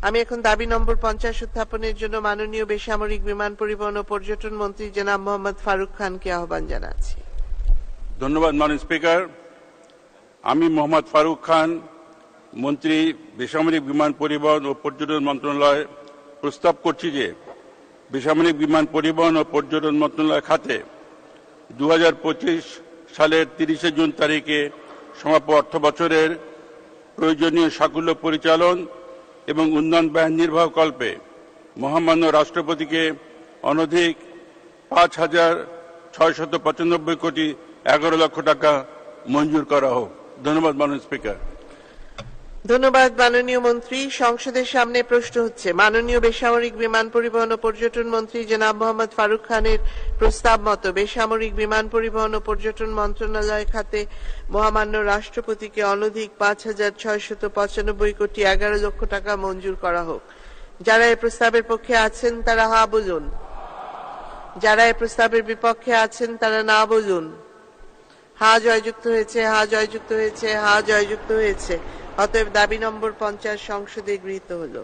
আমি এখন দাবি নম্বর 50 উত্থাপনের জন্য মাননীয় বেসামরিক বিমান পরিবহন ও পর্যটন মন্ত্রী জনাব মোহাম্মদ ফারুক খানকে আহ্বান জানাচ্ছি। ধন্যবাদ মাননীয় স্পিকার। আমি মোহাম্মদ ফারুক খান, মন্ত্রী বেসামরিক বিমান পরিবহন ও পর্যটন মন্ত্রণালয় প্রস্তাব করছি যে বেসামরিক বিমান পরিবহন ও পর্যটন মন্ত্রণালয় খাতে 2025 সালের 30 জুন তারিখে সমাপ্ত অর্থ বছরের প্রয়োজনীয় সাকুল্য পরিচালন এবং উন্নয়ন ব্যয় নির্বাহ কল্পে মহামান্য রাষ্ট্রপতিকে অনধিক 5,695 কোটি 11 লক্ষ টাকা মঞ্জুর করা হোক। ধন্যবাদ মাননীয় স্পিকার। ধন্যবাদ মাননীয় মন্ত্রী। সংসদের সামনে প্রশ্ন হচ্ছে মাননীয় বেসামরিক বিমান পরিবহন ও পর্যটন মন্ত্রী জনাব মোহাম্মদ ফারুক খানের প্রস্তাব মতো বেসামরিক বিমান পরিবহন ও পর্যটন মন্ত্রণালয় খাতে মহামান্য রাষ্ট্রপতিকে অনধিক 5,695 কোটি 11 লক্ষ টাকা মঞ্জুর করা হোক। যারা এই প্রস্তাবের পক্ষে আছেন তারা হা বলুন, যারা এই প্রস্তাবের বিপক্ষে আছেন তারা না বলুন। হা জয়যুক্ত হয়েছে, হা জয়যুক্ত হয়েছে, হা জয়যুক্ত হয়েছে। অতএব দাবি নম্বর 50 সংসদে গৃহীত হলো।